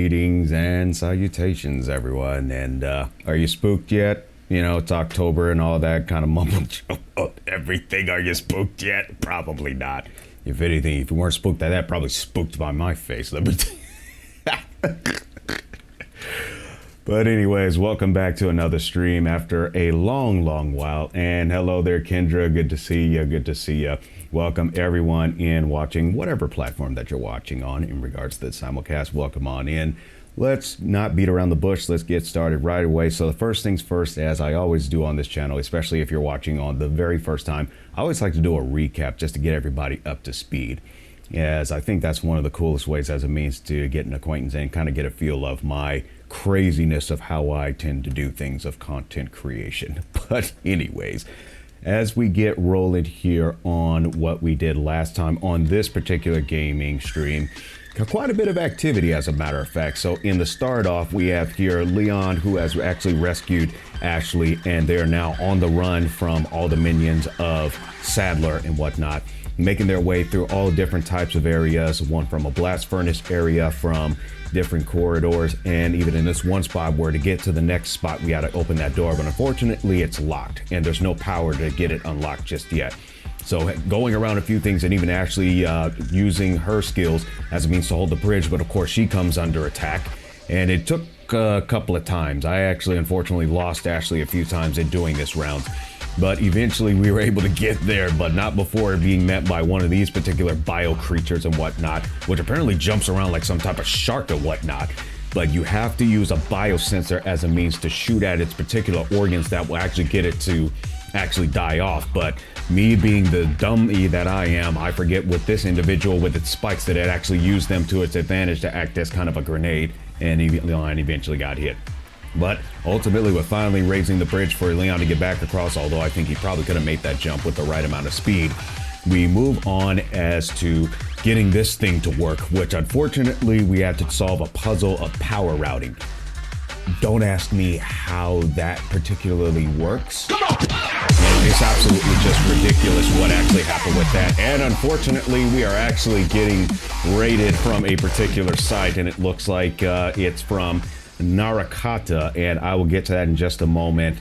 Greetings and salutations, everyone. And are you spooked yet? You know, it's October and all that kind of mumble everything. Are you spooked yet? Probably not. If anything, if you weren't spooked by that, probably spooked by my face. Let me But anyways, welcome back to another stream after a long while. And hello there, Kendra. Good to see you. Good to see you. Welcome everyone in watching whatever platform that you're watching on in regards to the simulcast. Welcome on in. Let's not beat around the bush. Let's get started right away. So the first things first, as I always do on this channel, especially if you're watching on the very first time, I always like to do a recap just to get everybody up to speed, as I think that's one of the coolest ways as a means to get an acquaintance and kind of get a feel of my craziness of how I tend to do things of content creation. But anyways, as we get rolling here on what we did last time on this particular gaming stream, quite a bit of activity as a matter of fact. So in the start off, we have here Leon, who has actually rescued Ashley, and they're now on the run from all the minions of Sadler and whatnot, making their way through all different types of areas, one from a blast furnace area, from different corridors, and even in this one spot where to get to the next spot we got to open that door, but unfortunately it's locked and there's no power to get it unlocked just yet. So going around a few things and even actually using her skills as a means to hold the bridge, but of course she comes under attack, and it took a couple of times. I actually unfortunately lost Ashley a few times in doing this round, but eventually we were able to get there, but not before being met by one of these particular bio creatures and whatnot, which apparently jumps around like some type of shark or whatnot. But you have to use a biosensor as a means to shoot at its particular organs that will actually get it to actually die off. But me being the dummy that I am, I forget with this individual with its spikes that it actually used them to its advantage to act as kind of a grenade, and Leon eventually got hit. But ultimately, we're finally raising the bridge for Leon to get back across, although I think he probably could have made that jump with the right amount of speed. We move on as to getting this thing to work, which unfortunately we had to solve a puzzle of power routing. Don't ask me how that particularly works. It's absolutely just ridiculous what actually happened with that. And unfortunately, we are actually getting raided from a particular site, and it looks like it's from Narakata, and I will get to that in just a moment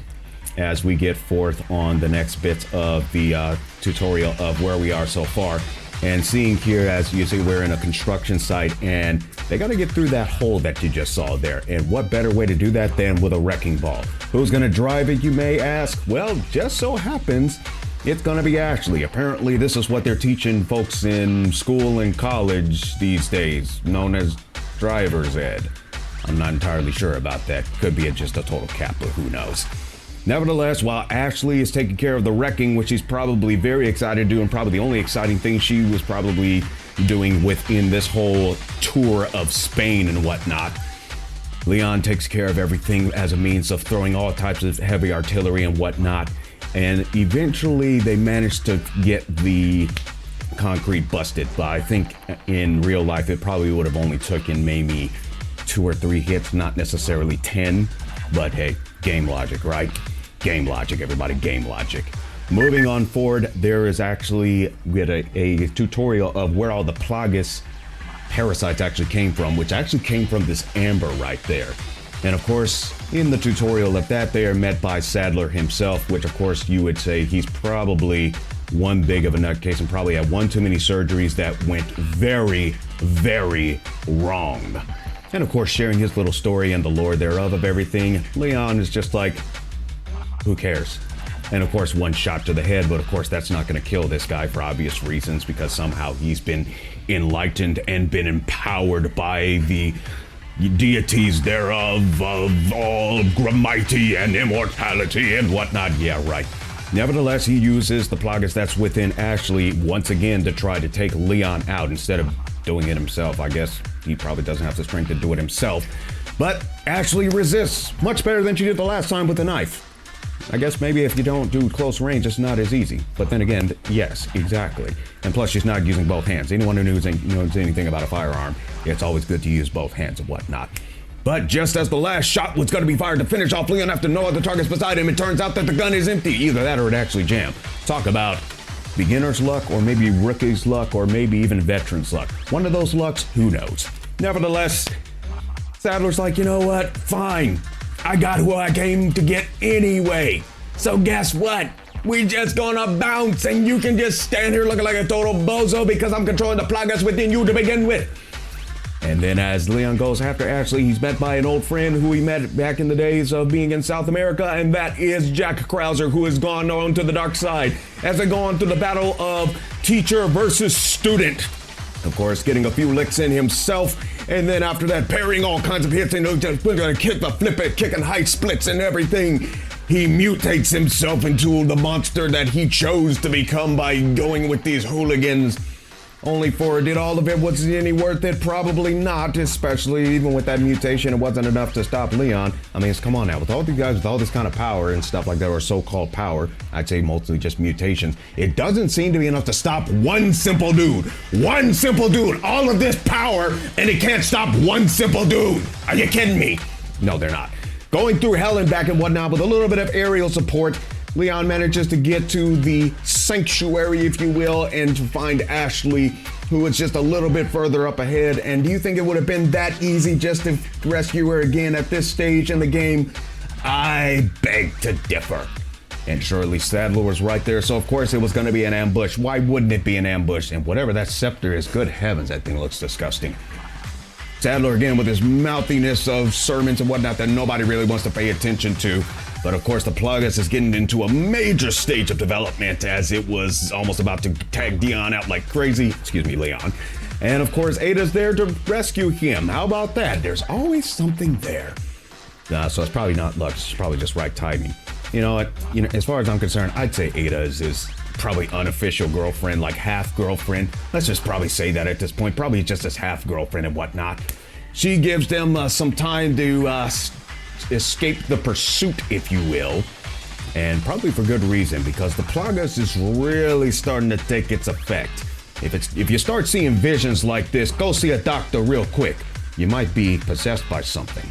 as we get forth on the next bits of the tutorial of where we are so far. And seeing here, as you see, we're in a construction site, and they got to get through that hole that you just saw there. And what better way to do that than with a wrecking ball? Who's going to drive it, you may ask? Well, just so happens it's going to be Ashley. Apparently this is what they're teaching folks in school and college these days, known as driver's ed. I'm not entirely sure about that. Could be just a total cap, but who knows. Nevertheless, while Ashley is taking care of the wrecking, which she's probably very excited to do, and probably the only exciting thing she was probably doing within this whole tour of Spain and whatnot, Leon takes care of everything as a means of throwing all types of heavy artillery and whatnot. And eventually they managed to get the concrete busted. But I think in real life, it probably would have only taken maybe 2 or 3 hits, not necessarily 10. But hey, game logic, right? Game logic, everybody, game logic. Moving on forward, there is actually, we had a tutorial of where all the Plagas parasites actually came from, which actually came from this amber right there. And of course, in the tutorial of that, they are met by Sadler himself, which of course you would say he's probably one big of a nutcase and probably had one too many surgeries that went very wrong. And of course, sharing his little story and the lore thereof of everything, Leon is just like, who cares? And of course, one shot to the head, but of course that's not going to kill this guy for obvious reasons, because somehow he's been enlightened and been empowered by the deities thereof of all mighty and immortality and whatnot. Yeah, right. Nevertheless, he uses the Plagas that's within Ashley once again to try to take Leon out instead of doing it himself. I guess he probably doesn't have the strength to do it himself, but Ashley resists much better than she did the last time with the knife. I guess maybe if you don't do close range, it's not as easy. But then again, yes, exactly. And plus, she's not using both hands. Anyone who knows anything about a firearm, it's always good to use both hands and whatnot. But just as the last shot was going to be fired to finish off Leon after no other targets beside him, it turns out that the gun is empty. Either that or it actually jammed. Talk about beginner's luck, or maybe rookie's luck, or maybe even veteran's luck. One of those lucks, who knows? Nevertheless, Sadler's like, you know what? Fine. I got who I came to get anyway. So guess what? We just gonna bounce and you can just stand here looking like a total bozo because I'm controlling the Plagas within you to begin with. And then as Leon goes after Ashley, he's met by an old friend who he met back in the days of being in South America, and that is Jack Krauser, who has gone on to the dark side as they go on through the battle of teacher versus student. Of course, getting a few licks in himself, and then after that, parrying all kinds of hits, and we're gonna kick the flip it, kicking high splits and everything. He mutates himself into the monster that he chose to become by going with these hooligans. Only for, did all of it, was it any worth it? Probably not, especially even with that mutation, it wasn't enough to stop Leon. I mean, come on now, with all these guys with all this kind of power and stuff like that, or so-called power, I'd say mostly just mutations, it doesn't seem to be enough to stop one simple dude. One simple dude, all of this power, and it can't stop one simple dude. Are you kidding me? No, they're not. Going through hell and back and whatnot with a little bit of aerial support, Leon manages to get to the sanctuary, if you will, and to find Ashley, who is just a little bit further up ahead. And do you think it would have been that easy just to rescue her again at this stage in the game? I beg to differ. And surely Sadler was right there, so of course it was going to be an ambush. Why wouldn't it be an ambush? And whatever that scepter is, good heavens, that thing looks disgusting. Sadler again with his mouthiness of sermons and whatnot that nobody really wants to pay attention to. But of course, the Plagas is getting into a major stage of development as it was almost about to tag Dion out like crazy. Excuse me, Leon. And of course, Ada's there to rescue him. How about that? There's always something there. So it's probably not luck. It's probably just right timing. You know what? As far as I'm concerned, I'd say Ada is his probably unofficial girlfriend, like half girlfriend. Let's just probably say that at this point. Probably just his half girlfriend and whatnot. She gives them some time to escape the pursuit, if you will, and probably for good reason, because the Plagas is really starting to take its effect. If you start seeing visions like this, go see a doctor real quick. You might be possessed by something.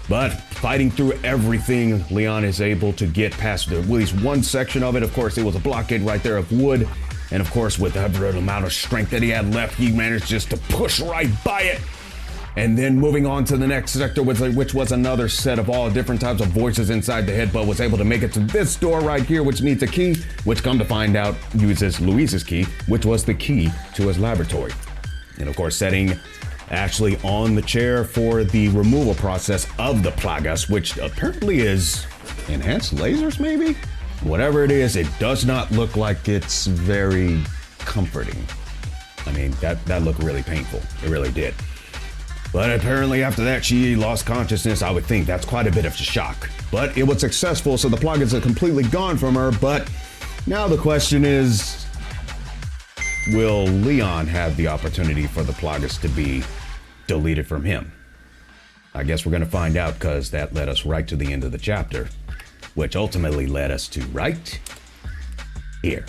But fighting through everything, Leon is able to get past at least one section of it. Of course, it was a blockade right there of wood, and of course, with the amount of strength that he had left, he managed just to push right by it. And then moving on to the next sector, which was another set of all different types of voices inside the head, but was able to make it to this door right here, which needs a key, which come to find out uses Luis's key, which was the key to his laboratory. And of course, setting Ashley on the chair for the removal process of the Plagas, which apparently is enhanced lasers, maybe? Whatever it is, it does not look like it's very comforting. I mean, that looked really painful. It really did. But apparently after that, she lost consciousness. I would think that's quite a bit of a shock. But it was successful, so the Plagas are completely gone from her. But now the question is, will Leon have the opportunity for the Plagas to be deleted from him? I guess we're going to find out, because that led us right to the end of the chapter, which ultimately led us to right here.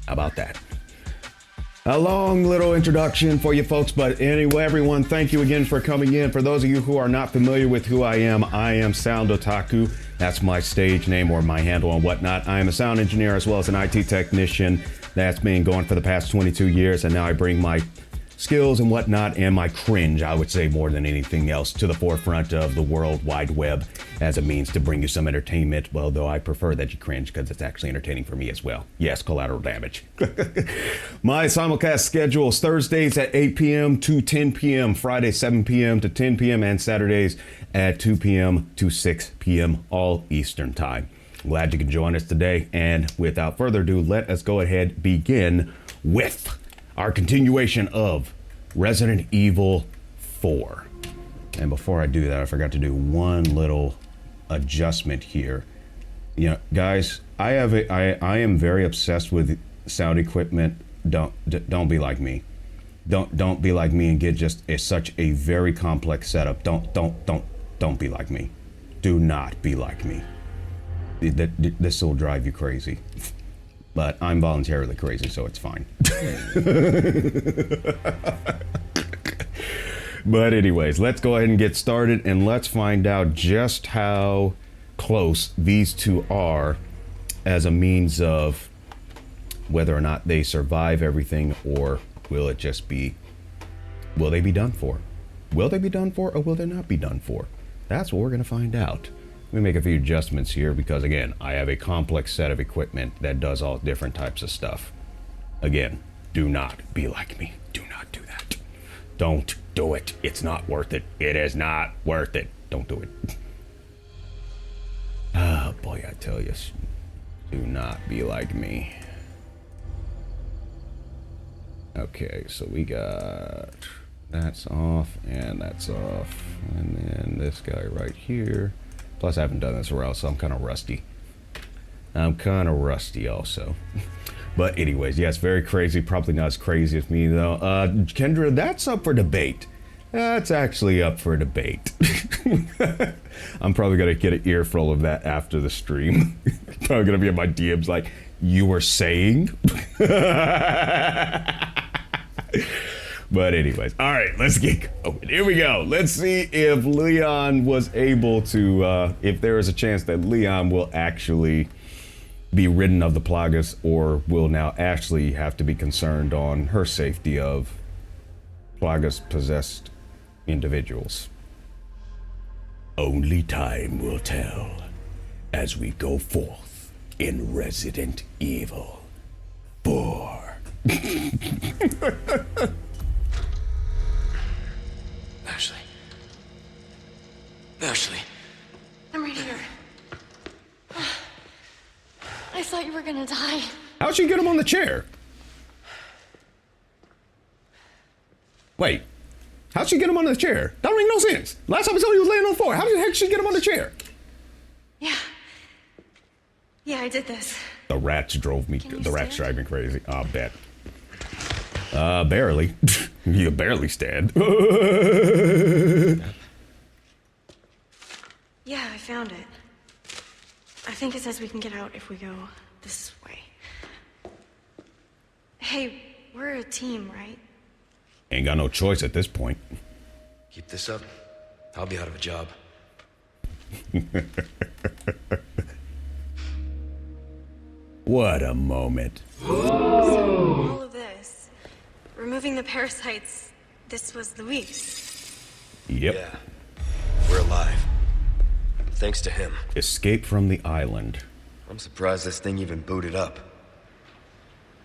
How about that? A long little introduction for you folks, but anyway, everyone, thank you again for coming in. For those of you who are not familiar with who I am Sound Otaku. That's my stage name or my handle and whatnot. I am a sound engineer as well as an IT technician. That's been going for the past 22 years, and now I bring my skills and whatnot and my cringe, I would say more than anything else, to the forefront of the World Wide Web as a means to bring you some entertainment. Well, though I prefer that you cringe because it's actually entertaining for me as well. Yes, collateral damage. My simulcast schedule is Thursdays at 8 p.m. to 10 p.m., Fridays 7 p.m. to 10 p.m., and Saturdays at 2 p.m. to 6 p.m., all Eastern time. Glad you could join us today, and without further ado, let us go ahead begin with our continuation of Resident Evil 4. And before I do that, I forgot to do one little adjustment here. You know, guys, I am very obsessed with sound equipment. Don't be like me. Don't be like me and get just such a very complex setup. Don't be like me. Do not be like me. This will drive you crazy. But I'm voluntarily crazy, so it's fine. But anyways, let's go ahead and get started, and let's find out just how close these two are as a means of whether or not they survive everything, or will they be done for? Will they be done for or will they not be done for? That's what we're going to find out. Let me make a few adjustments here because, again, I have a complex set of equipment that does all different types of stuff. Again, do not be like me. Do not do that. Don't do it. It's not worth it. It is not worth it. Don't do it. Oh, boy, I tell you. Do not be like me. Okay, so we got... That's off, and that's off. And then this guy right here. Plus, I haven't done this around, so I'm kind of rusty. I'm kind of rusty also. But anyways, yeah, it's very crazy. Probably not as crazy as me, though. Kendra, that's up for debate. That's actually up for debate. I'm probably going to get an earful of that after the stream. Probably going to be in my DMs like, you were saying? But anyways, all right, let's get going. Here we go. Let's see if Leon was able to, if there is a chance that Leon will actually be ridden of the Plagas or will now actually have to be concerned on her safety of Plagas possessed individuals. Only time will tell as we go forth in Resident Evil 4. Ashley. Ashley. I'm right here. I thought you were gonna die. How'd she get him on the chair? Wait. How'd she get him on the chair? That don't make no sense. Last time I saw he was laying on the floor. How the heck did she get him on the chair? Yeah. Yeah, I did this. The rats drove me. The rats stand? drive me crazy. I'll bet. Barely. You barely stand. Yeah, I found it. I think it says we can get out if we go this way. Hey, we're a team, right? Ain't got no choice at this point. Keep this up. I'll be out of a job. What a moment. So, all of this, removing the parasites, this was Luis. Yep. Yeah. We're alive. Thanks to him. Escape from the island. I'm surprised this thing even booted up.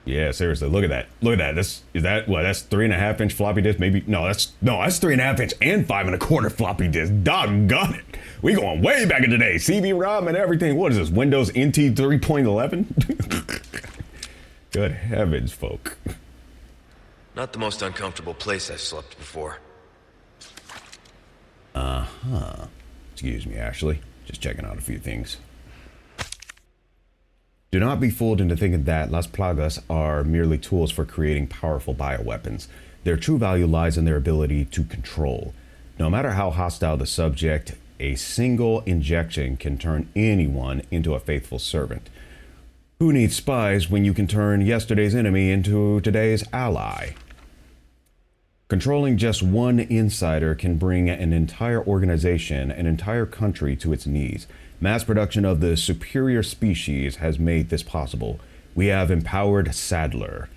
Yeah, seriously, look at that. Look at that. Is that what? That's 3.5-inch floppy disk. Maybe that's 3.5-inch and 5.25 floppy disk. Doggone it. We going way back in the day. CD-ROM and everything. What is this? Windows NT 3.11? Good heavens, folk. Not the most uncomfortable place I've slept before. Excuse me, Ashley. Just checking out a few things. Do not be fooled into thinking that Las Plagas are merely tools for creating powerful bioweapons. Their true value lies in their ability to control. No matter how hostile the subject, a single injection can turn anyone into a faithful servant. Who needs spies when you can turn yesterday's enemy into today's ally? Controlling just one insider can bring an entire organization, an entire country to its knees. Mass production of the superior species has made this possible. We have empowered Sadler.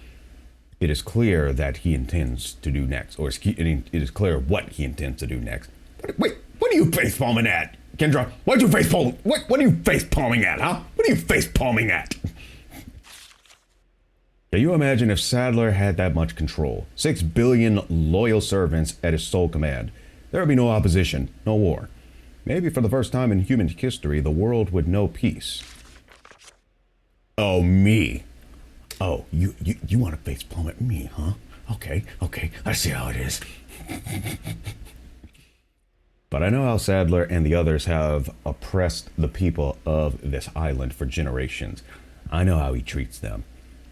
It is clear that he intends to do next, or it is clear what he intends to do next. Wait, what are you face palming at, Kendra? What are you face palming? What are you face palming at, huh? What are you face palming at? Can you imagine if Sadler had that much control? 6 billion loyal servants at his sole command. There would be no opposition, no war. Maybe for the first time in human history, the world would know peace. Oh, me. Oh, you want to face palm at me, huh? Okay, I see how it is. But I know how Sadler and the others have oppressed the people of this island for generations. I know how he treats them.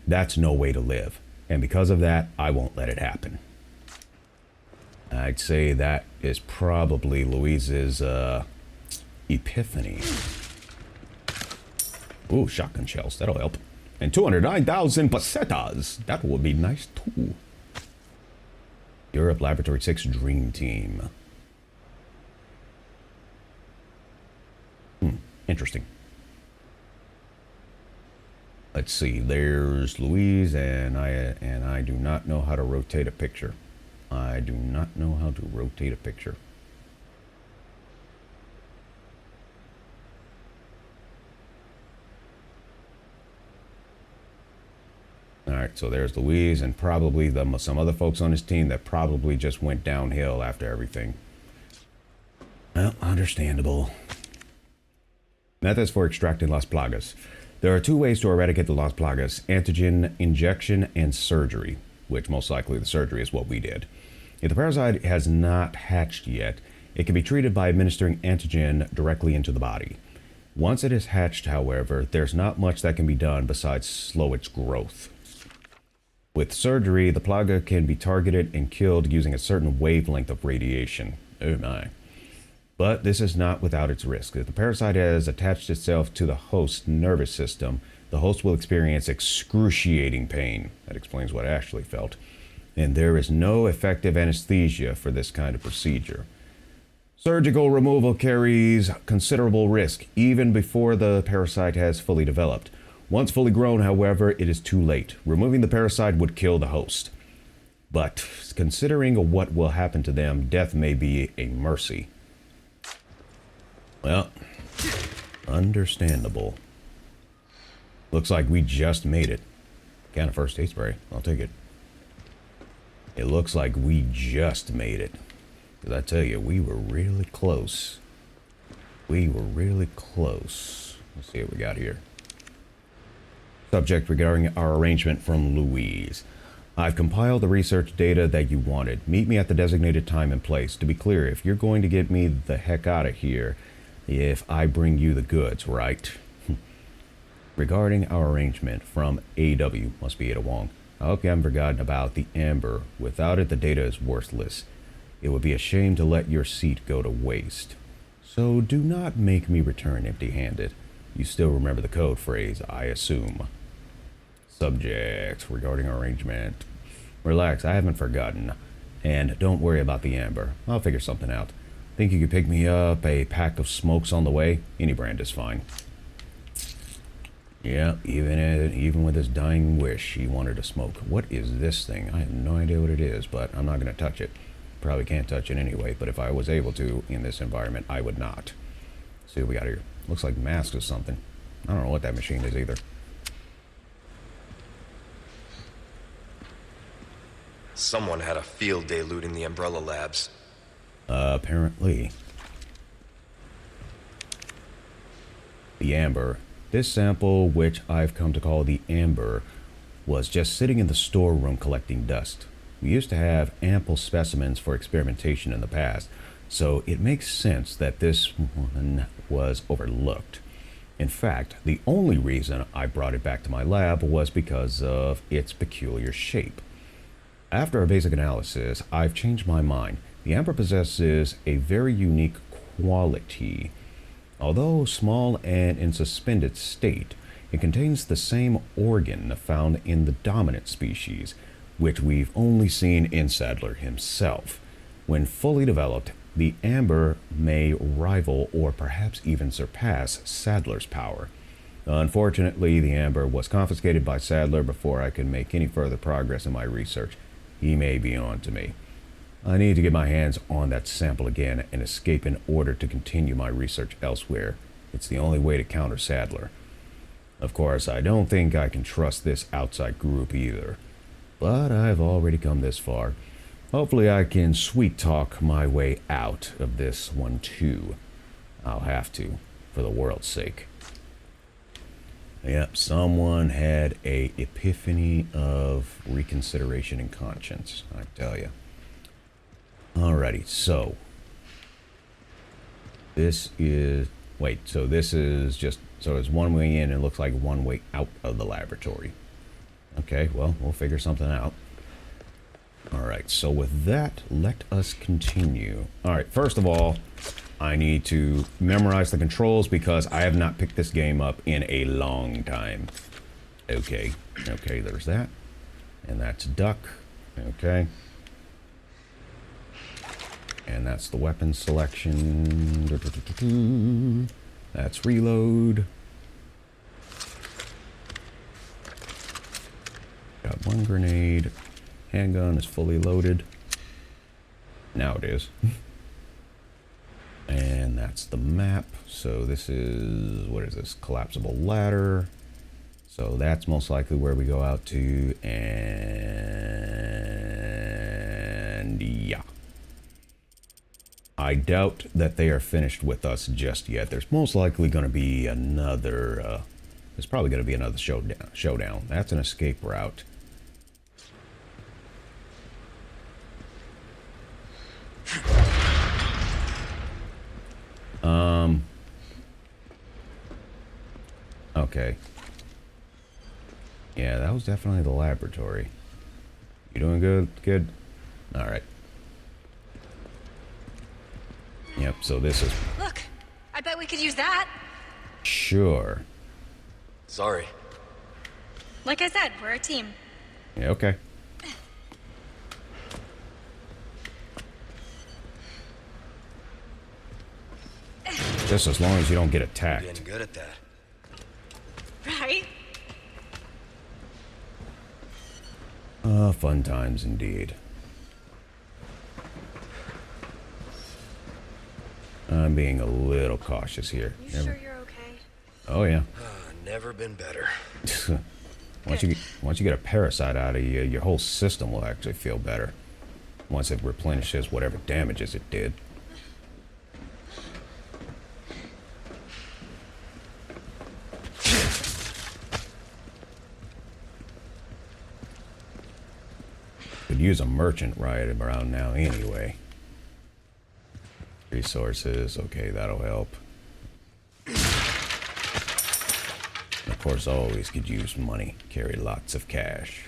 That's no way to live. And because of that, I won't let it happen. I'd say that is probably Louise's epiphany. Ooh, shotgun shells. That'll help. And 209,000 pesetas. That would be nice too. Europe Laboratory 6 Dream Team. Interesting. Let's see. There's Louise, and I do not know how to rotate a picture. I do not know how to rotate a picture. Alright, so there's Louise and probably some other folks on his team that probably just went downhill after everything. Well, understandable. Methods for extracting Las Plagas. There are two ways to eradicate the Las Plagas: antigen injection and surgery, which most likely the surgery is what we did. If the parasite has not hatched yet, it can be treated by administering antigen directly into the body. Once it is hatched, however, there's not much that can be done besides slow its growth. With surgery, the plaga can be targeted and killed using a certain wavelength of radiation. Oh my. But this is not without its risk. If the parasite has attached itself to the host's nervous system, the host will experience excruciating pain. That explains what Ashley felt. And there is no effective anesthesia for this kind of procedure. Surgical removal carries considerable risk, even before the parasite has fully developed. Once fully grown, however, it is too late. Removing the parasite would kill the host. But considering what will happen to them, death may be a mercy. Well, understandable. Looks like we just made it. Can of first aid spray. I'll take it. It looks like we just made it. Because I tell you, we were really close. We were really close. Let's see what we got here. Subject regarding our arrangement from Louise. I've compiled the research data that you wanted. Meet me at the designated time and place. To be clear, if you're going to get me the heck out of here, if I bring you the goods, right? Regarding our arrangement from AW, must be Ada Wong. I hope you haven't forgotten about the amber. Without it, the data is worthless. It would be a shame to let your seat go to waste. So do not make me return empty-handed. You still remember the code phrase, I assume. Subject regarding our arrangement. Relax, I haven't forgotten. And don't worry about the amber. I'll figure something out. Think you could pick me up a pack of smokes on the way? Any brand is fine. Yeah, even with his dying wish, he wanted to smoke. What is this thing? I have no idea what it is, but I'm not going to touch it. Probably can't touch it anyway, but if I was able to in this environment, I would not. Let's see what we got here. Looks like masks or something. I don't know what that machine is either. Someone had a field day looting the Umbrella Labs. Apparently. The amber. This sample, which I've come to call the amber, was just sitting in the storeroom collecting dust. We used to have ample specimens for experimentation in the past, so it makes sense that this one was overlooked. In fact, the only reason I brought it back to my lab was because of its peculiar shape. After a basic analysis, I've changed my mind. The amber possesses a very unique quality. Although small and in suspended state, it contains the same organ found in the dominant species, which we've only seen in Sadler himself. When fully developed, the amber may rival or perhaps even surpass Sadler's power. Unfortunately, the amber was confiscated by Sadler before I could make any further progress in my research. He may be on to me. I need to get my hands on that sample again and escape in order to continue my research elsewhere. It's the only way to counter Sadler. Of course, I don't think I can trust this outside group either. But I've already come this far. Hopefully I can sweet talk my way out of this one too. I'll have to, for the world's sake. Yep, someone had a epiphany of reconsideration and conscience, I tell you. Alrighty, so this is, wait, so this is just, so it's one way in and it looks like one way out of the laboratory. Okay, well, we'll figure something out. Alright, so with that, let us continue. Alright, first of all, I need to memorize the controls because I have not picked this game up in a long time. Okay, there's that. And that's duck. Okay. And that's the weapon selection. That's reload. Got one grenade. Handgun is fully loaded. Now it is. And that's the map. So this is, what is this? Collapsible ladder. So that's most likely where we go out to. And yeah. I doubt that they are finished with us just yet. There's most likely going to be another, there's probably going to be another showdown. That's an escape route. Okay. Yeah, that was definitely the laboratory. You doing good, kid? Alright. Yep, so this is... Look, I bet we could use that. Sure. Sorry. Like I said, we're a team. Yeah, okay. Just as long as you don't get attacked. Getting good at that. Right? Fun times indeed. I'm being a little cautious here. You sure you're okay? Oh yeah. Never been better. Once you get a parasite out of you, your whole system will actually feel better. Once it replenishes whatever damages it did. Could use a merchant right around now anyway. Resources, okay, that'll help. Of course, always could use money. Carry lots of cash.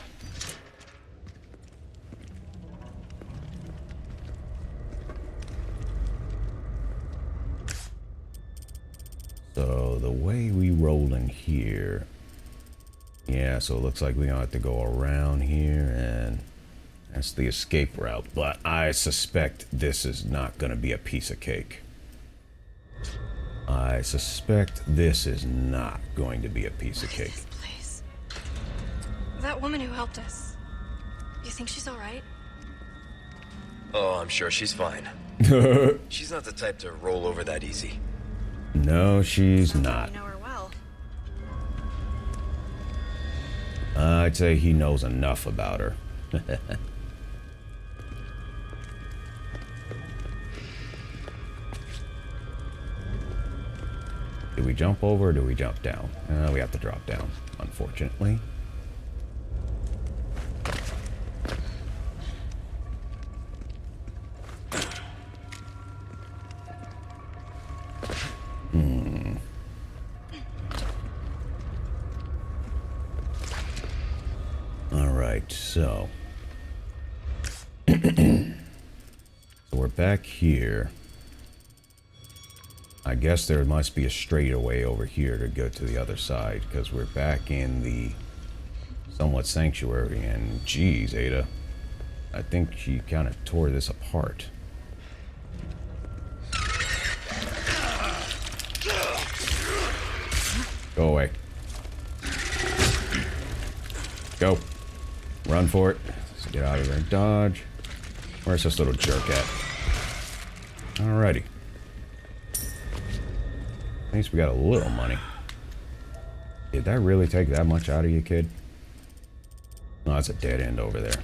So the way we roll in here, yeah, so it looks like we're gonna have to go around here, and that's the escape route, but I suspect this is not gonna be a piece of cake. I suspect this is not going to be a piece of cake. This place. That woman who helped us. You think she's all right? Oh, I'm sure she's fine. She's not the type to roll over that easy. No, she's not. You know her well. I'd say he knows enough about her. Do we jump over or do we jump down? We have to drop down, unfortunately. Alright, so. So we're back here. I guess there must be a straightaway over here to go to the other side, because we're back in the somewhat sanctuary, and geez, Ada, I think she kind of tore this apart. Go away. Go. Run for it. Let's get out of there and dodge. Where's this little jerk at? Alrighty. At least we got a little money. Did that really take that much out of you, kid? No, that's a dead end over there.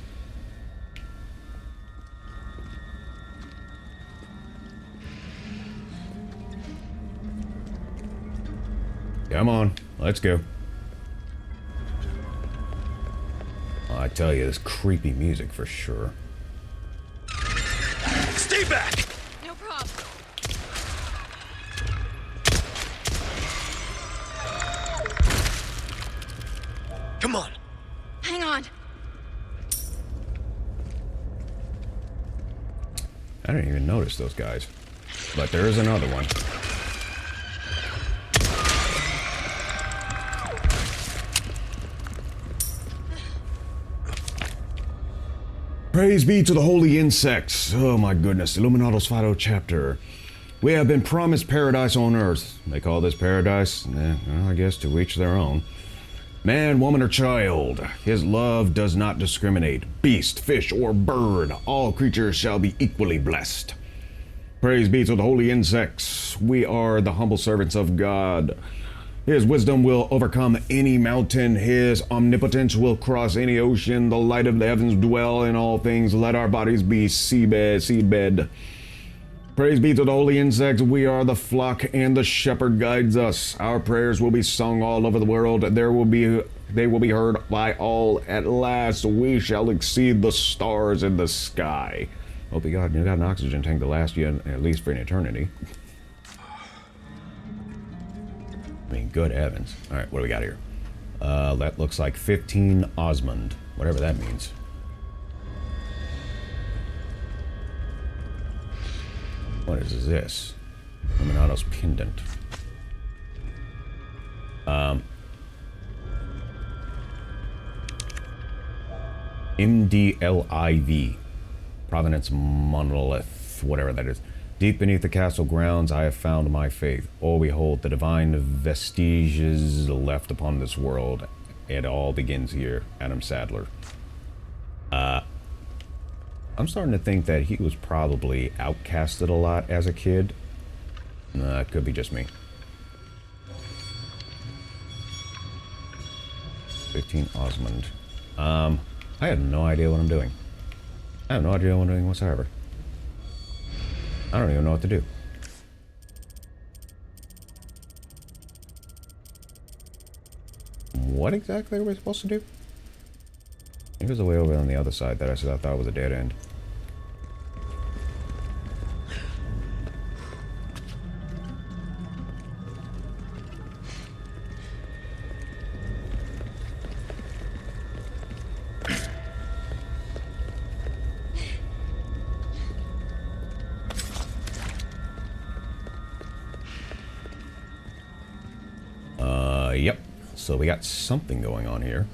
Come on, let's go. Oh, I tell you, this creepy music for sure. Stay back! No problem. Come on. Hang on. I didn't even notice those guys. But there is another one. Praise be to the holy insects. Oh my goodness. Illuminatus Fado chapter. We have been promised paradise on earth. They call this paradise? Well, I guess to each their own. Man, woman, or child, his love does not discriminate. Beast, fish, or bird, all creatures shall be equally blessed. Praise be to the holy insects. We are the humble servants of God. His wisdom will overcome any mountain. His omnipotence will cross any ocean. The light of the heavens dwell in all things. Let our bodies be seedbed. Praise be to the holy insects. We are the flock, and the shepherd guides us. Our prayers will be sung all over the world. They will be heard by all. At last, we shall exceed the stars in the sky. Hope you got an oxygen tank to last you at least for an eternity. I mean, good heavens. All right, what do we got here? That looks like 15 Osmond, whatever that means. What is this? Illuminato's pendant. MDLIV. Providence Monolith, whatever that is. Deep beneath the castle grounds, I have found my faith. Oh, behold, the divine vestiges left upon this world. It all begins here. Adam Sadler. I'm starting to think that he was probably outcasted a lot as a kid. It could be just me. 15 Osmond. I have no idea what I'm doing. I have no idea what I'm doing whatsoever. I don't even know what to do. What exactly are we supposed to do? I think there's a way over on the other side that I thought was a dead end. Yep. So we got something going on here.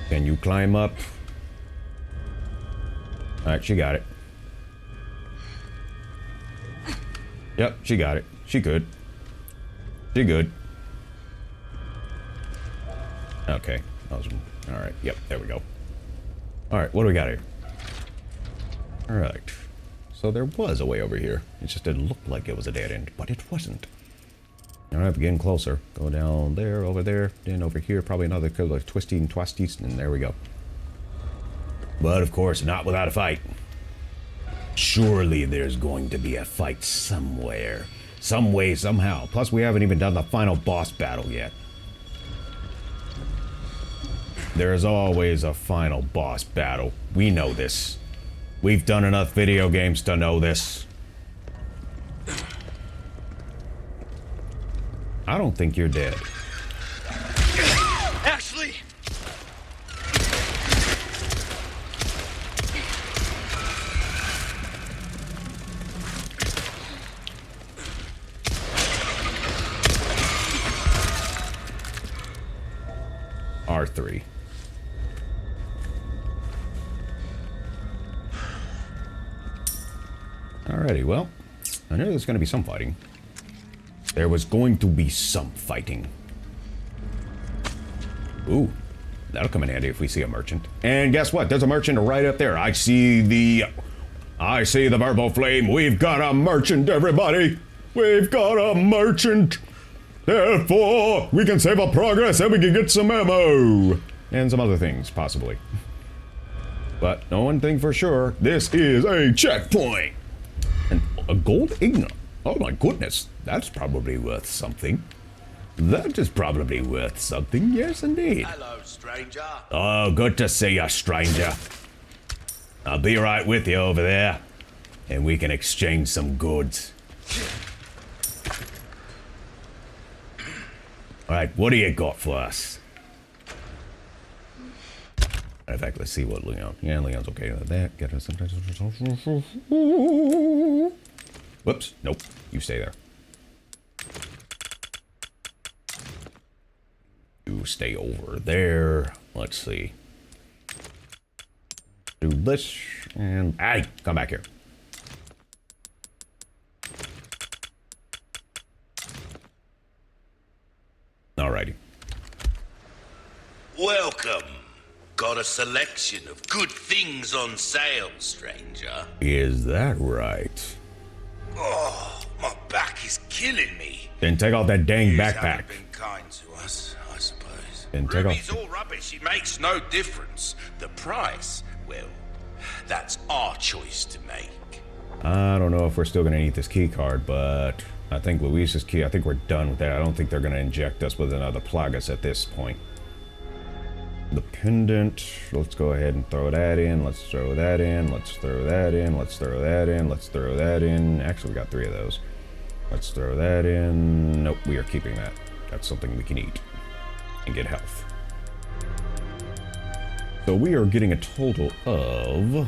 Can you climb up? Alright, she got it. Yep, she got it. She good. She good. Okay. Alright, yep, there we go. Alright, what do we got here? Alright. So there was a way over here. It just didn't look like it was a dead end, but it wasn't. Alright, we're getting closer. Go down there, over there, then over here. Probably another couple of twisty and twisties, and there we go. But of course, not without a fight. Surely there's going to be a fight somewhere. Some way, somehow. Plus, we haven't even done the final boss battle yet. There's always a final boss battle. We know this. We've done enough video games to know this. I don't think you're dead. Actually, R3. Alrighty, well, I knew there was going to be some fighting. There was going to be some fighting. Ooh, that'll come in handy if we see a merchant. And guess what? There's a merchant right up there. I see the verbal flame. We've got a merchant, everybody. We've got a merchant. Therefore, we can save our progress and we can get some ammo. And some other things, possibly. But no one thing for sure, this is a checkpoint. And a gold igna. Oh my goodness, that's probably worth something. That is probably worth something, yes indeed. hello, stranger. Oh, good to see you, stranger. I'll be right with you over there, and we can exchange some goods. Alright, what do you got for us? In fact, let's see what Leon... Yeah, Leon's okay with that. Get us... Whoops. Nope. You stay there. You stay over there. Let's see. Do this and... Hey! Come back here. Welcome. Got a selection of good things on sale, stranger. Is that right? Oh, my back is killing me. Then take off that dang Yous backpack. haven't been kind to us, I suppose. Then take Ruby's off. all rubbish. It makes no difference. The price, well, that's our choice to make. I don't know if we're still gonna need this key card, but I think Luis's key, I think we're done with that. I don't think they're gonna inject us with another Plagas at this point. The pendant, let's go ahead and throw that in. Let's throw that in. Let's throw that in. Let's throw that in. Let's throw that in. Actually, we got 3 of those. Let's throw that in. Nope, we are keeping that. That's something we can eat and get health. So we are getting a total of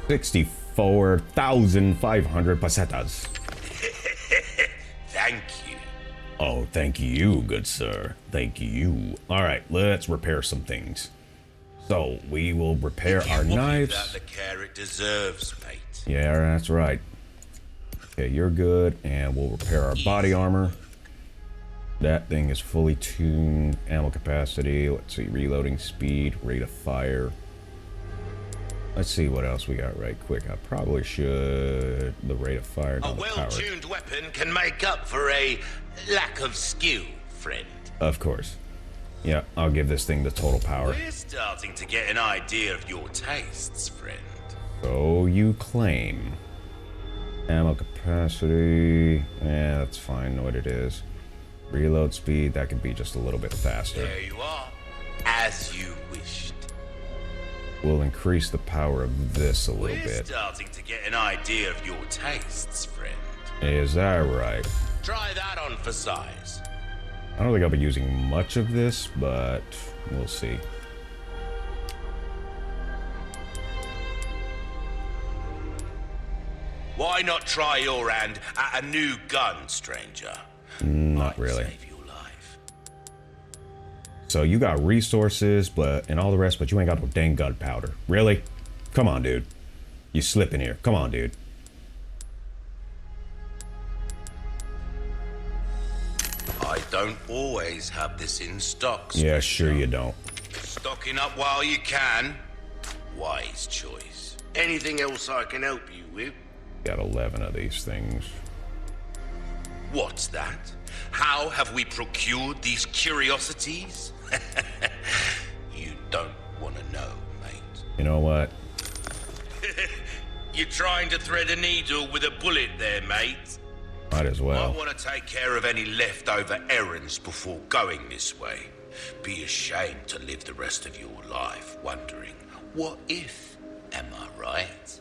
64,500 pesetas. Thank you. Oh, thank you, good sir. Thank you. All right, let's repair some things. So we will repair our knives. That the care it deserves, mate. Yeah, that's right. Okay, you're good, and we'll repair our body armor. That thing is fully tuned. Ammo capacity. Let's see, reloading speed, rate of fire. Let's see what else we got right quick. I probably should. The rate of fire. A well-tuned weapon can make up for a lack of skill, friend. Of course. Yeah, I'll give this thing the total power. We're starting to get an idea of your tastes, friend. So you claim. Ammo capacity. Yeah, that's fine what it is. Reload speed, that could be just a little bit faster. There you are. As you wished. We'll increase the power of this a little We're bit. starting to get an idea of your tastes, friend. Is that right? Try that on for size. I don't think I'll be using much of this, but we'll see. Why not try your hand at a new gun, stranger? Not Might really. Save your life. So you got resources, and all the rest, but you ain't got no dang gunpowder. Really? Come on, dude. You slipping here. Come on, dude. I don't always have this in stock. Yeah, sure you don't. Stocking up while you can. Wise choice. Anything else I can help you with? Got 11 of these things. What's that? How have we procured these curiosities? You don't want to know, mate. You know what? You're trying to thread a needle with a bullet there, mate. Might as well. I want to take care of any leftover errands before going this way. Be ashamed to live the rest of your life wondering, what if? Am I right?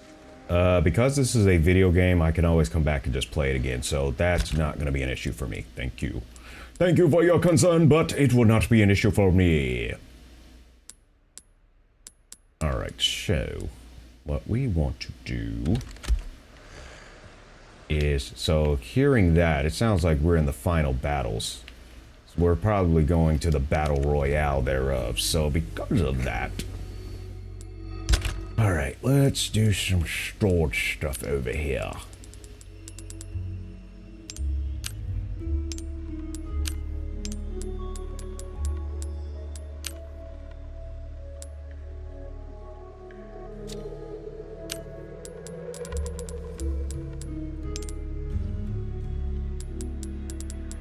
Because this is a video game, I can always come back and just play it again, so that's not going to be an issue for me. Thank you. Thank you for your concern, but it will not be an issue for me. Alright, so what we want to do is, so hearing that, it sounds like we're in the final battles. So we're probably going to the battle royale thereof, so because of that, alright, let's do some storage stuff over here.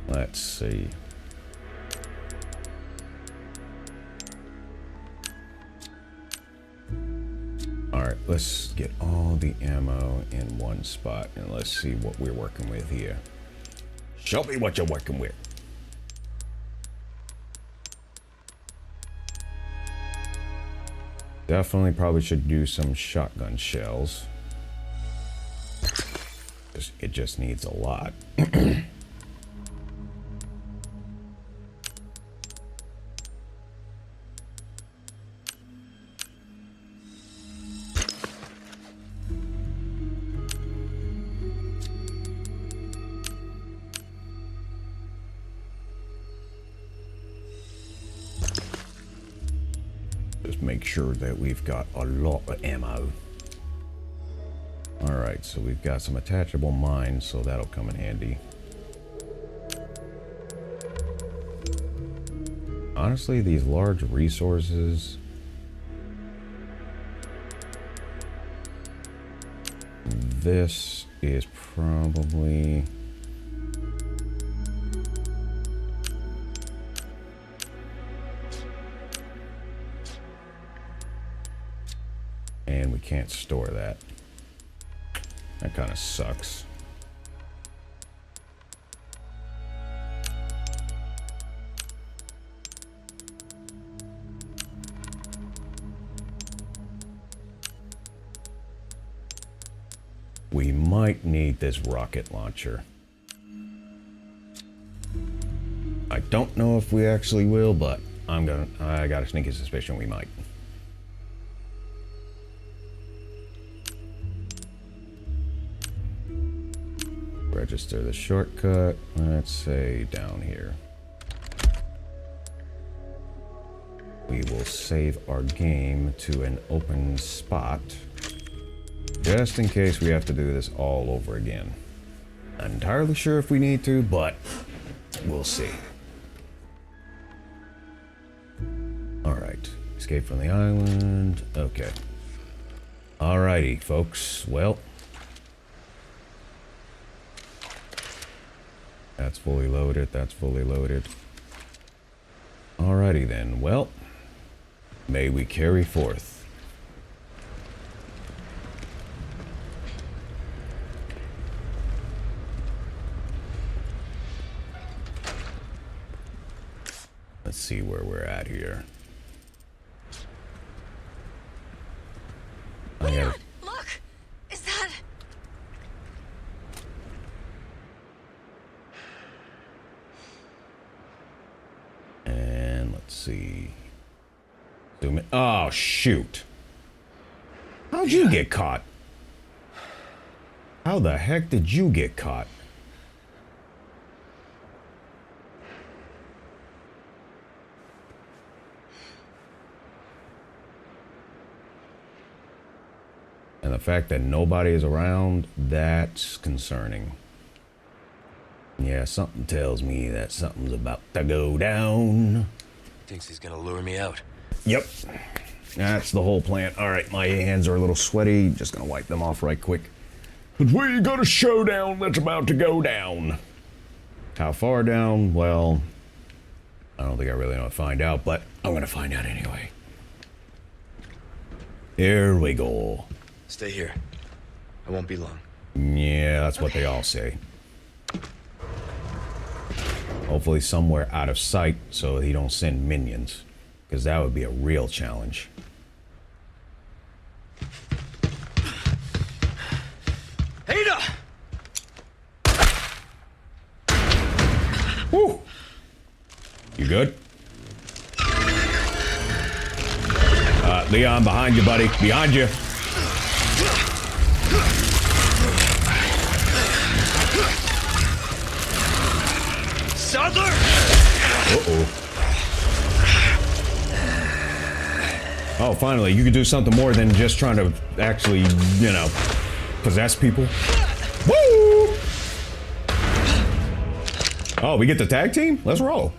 Let's see. Alright, let's get all the ammo in one spot and let's see what we're working with here. Show me what you're working with. Definitely probably should do some shotgun shells. It just needs a lot. Just make sure that we've got a lot of ammo. Alright, so we've got some attachable mines, so that'll come in handy. honestly, these large resources... This is probably... And we can't store that. That kind of sucks. We might need this rocket launcher. I don't know if we actually will, but I got a sneaky suspicion we might. Register the shortcut. Let's say down here. We will save our game to an open spot. Just in case we have to do this all over again. Not entirely sure if we need to, but we'll see. Alright. Escape from the island. Okay. Alrighty, folks. Well. That's fully loaded. That's fully loaded. Alrighty then. Well. May we carry forth. Let's see where we're at here. Leon, look! Is that... And let's see. Zoom in. Oh, shoot. How'd you get caught? How the heck did you get caught? And the fact that nobody is around, that's concerning. Yeah, something tells me that something's about to go down. Thinks he's gonna lure me out. Yep. That's the whole plan. Alright, my hands are a little sweaty. Just gonna wipe them off right quick. But we got a showdown that's about to go down. How far down? Well, I don't think I really know to find out, but I'm gonna find out anyway. Here we go. Stay here. I won't be long. Yeah, that's what they all say. Hopefully somewhere out of sight so he don't send minions. Because that would be a real challenge. Ada! Woo! You good? Leon, behind you, buddy. Behind you. Sadler! Uh-oh. Oh, finally, you can do something more than just trying to actually, you know, possess people. Woo! Oh, we get the tag team? Let's roll.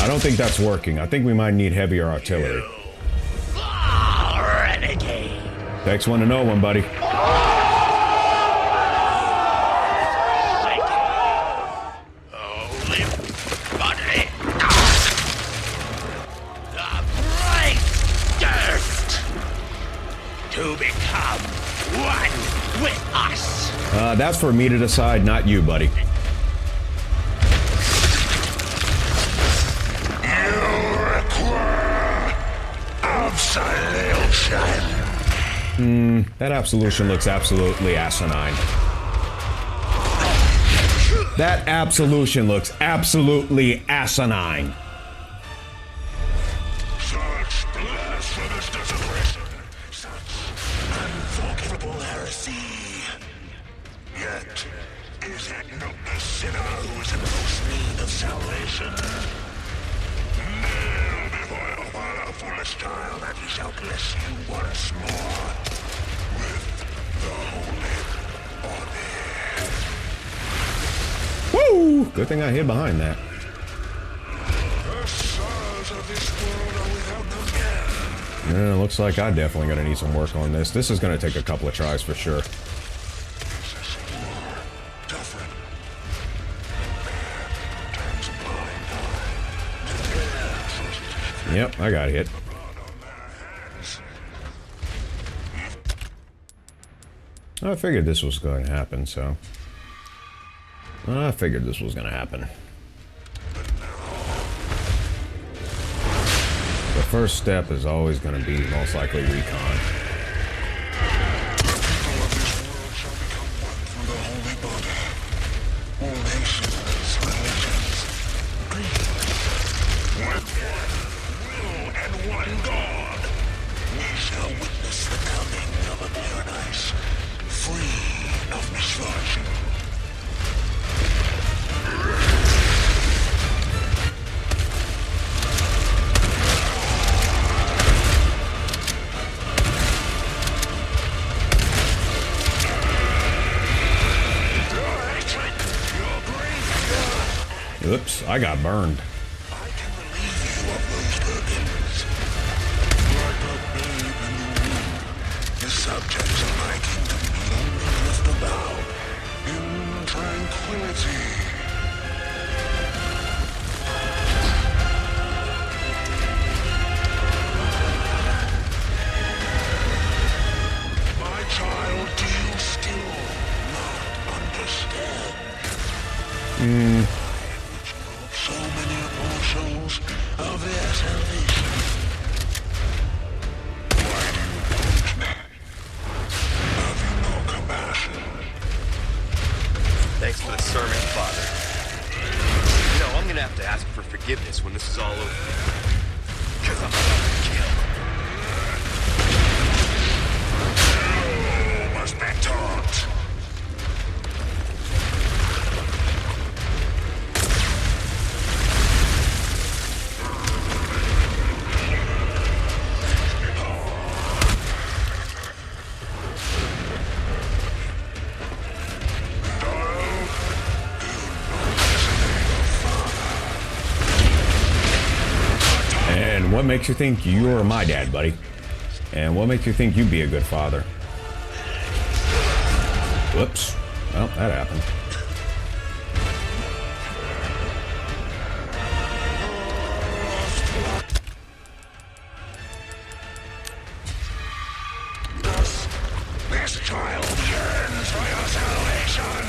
I don't think that's working. I think we might need heavier artillery. Renegade. Takes one to know one, buddy. To become one with us. That's for me to decide, not you, buddy. You require absolution. That absolution looks absolutely asinine. That absolution looks absolutely asinine. Such blasphemous desecration. Unforgivable heresy. Yet, is it not the sinner who is in most need of salvation? Kneel before your powerful style that he shall bless you once more with the holy body. Ooh, good thing I hid behind that. Yeah, looks like I definitely gonna need some work on this. This is gonna take a couple of tries for sure. Yep, I got hit. I figured this was going to happen, so... I figured this was going to happen. The first step is always going to be most likely recon. Oops, I got burned. I can relieve you of those burdens. Like a babe in the womb, the subjects of my kingdom need only drift about in tranquility. My child, do you still not understand? So many portions of their salvation. Why do you punish me? Have you no compassion? Thanks for the sermon, Father. You know, I'm gonna have to ask for forgiveness when this is all over. Because I'm about to kill. You must be taught. And what makes you think you're my dad, buddy? And what makes you think you'd be a good father? Whoops. Well, that happened. This child yearns for your salvation.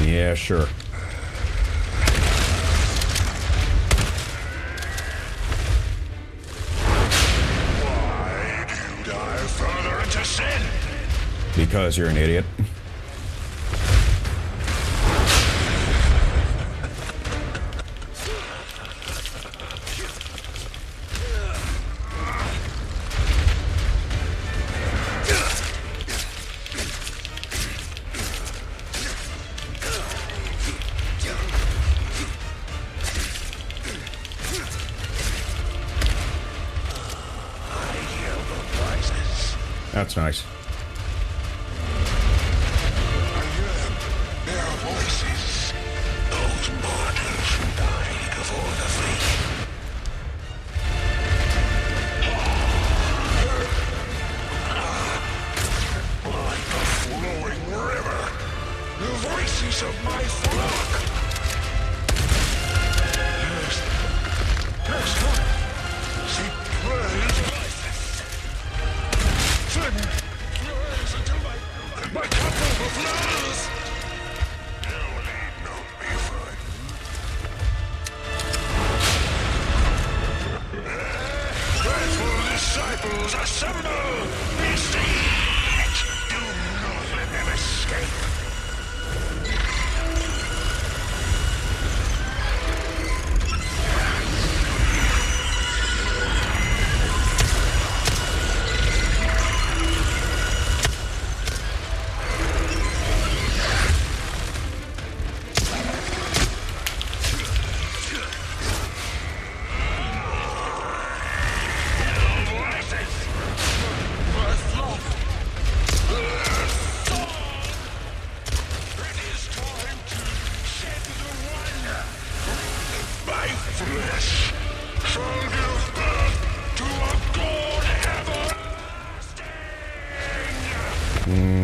Yeah, sure. Why do you dive further into sin? Because you're an idiot. That's nice. I hear them. Their voices. Those martyrs who died for the faith. Like a flowing river. The voices of my flock. Yes. Yes, Lord. Seek praise. Praise until my cup overflows. You need not be frightened. Faithful disciples, assemble! Besiege! Do not let them escape.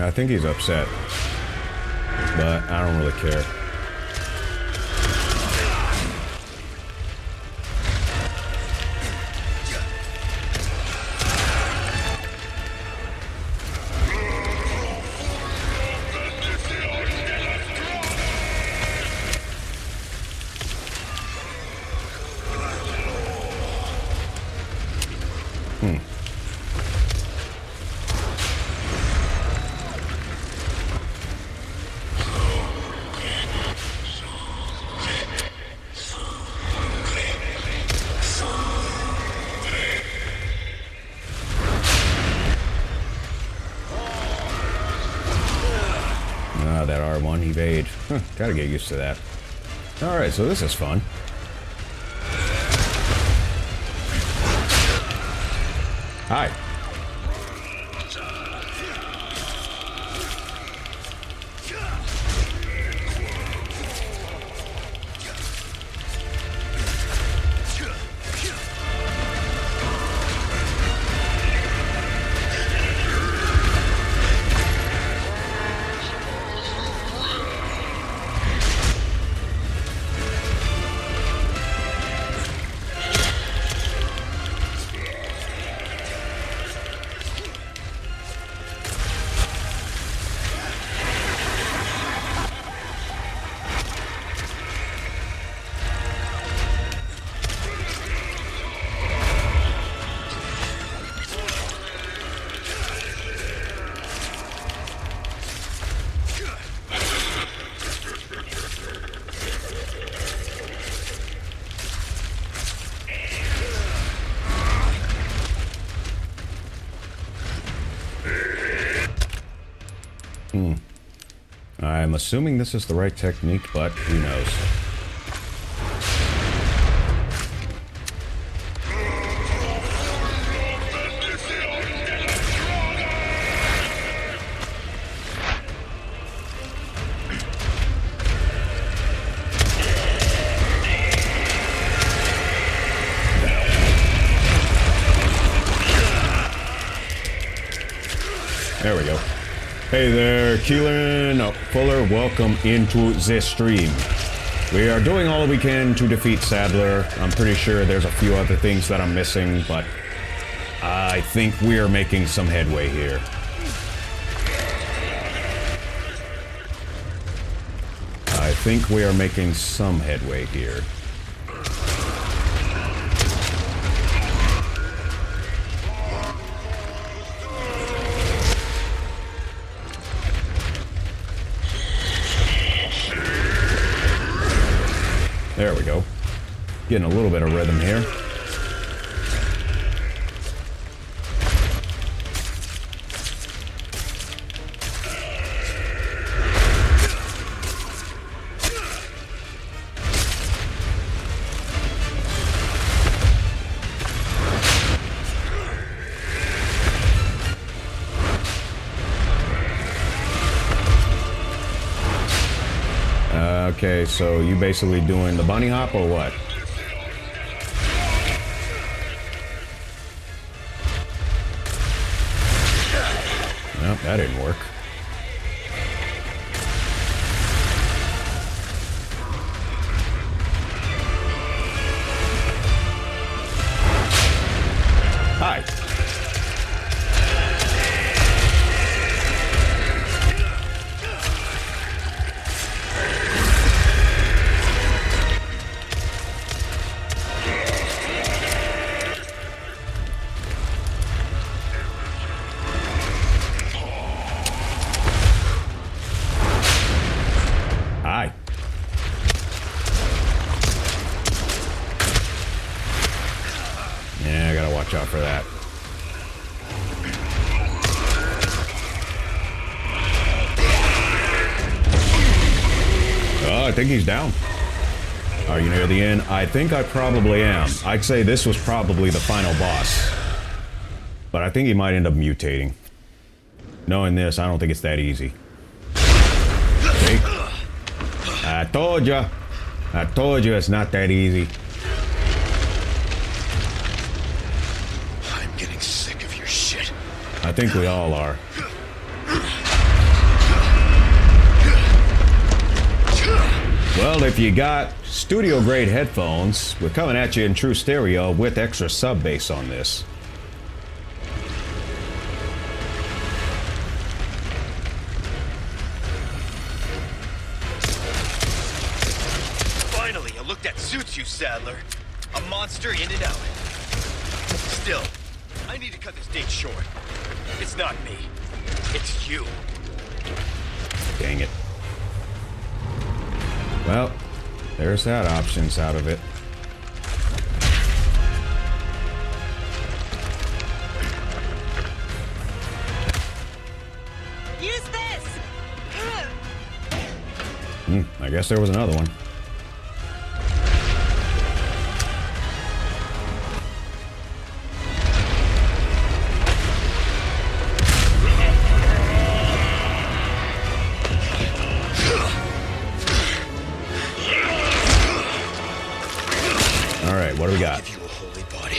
I think he's upset. But I don't really care. That R1 evade. Gotta get used to that. Alright, so this is fun. Hi. I'm assuming this is the right technique, but who knows? There we go. Hey there, Keelan Fuller, welcome into this stream. We are doing all we can to defeat Sadler. I'm pretty sure there's a few other things that I'm missing, but I think we are making some headway here. I think we are making some headway here. There we go. Getting a little bit of rhythm here. Okay, so you basically doing the bunny hop or what? Well, that didn't work. Hi. Yeah, I gotta watch out for that. Oh, I think he's down. Are you near the end? I think I probably am. I'd say this was probably the final boss. But I think he might end up mutating. Knowing this, I don't think it's that easy. See? I told you. I told you it's not that easy. I'm getting sick of your shit. I think we all are. Well, if you got studio grade headphones, we're coming at you in true stereo with extra sub bass on this. Finally, a look that suits you, Sadler. A monster in and out. Still, I need to cut this date short. It's not me. It's you. Dang it. Well, there's that options out of it. Use this! I guess there was another one. All right, what do we got? Give you a holy body.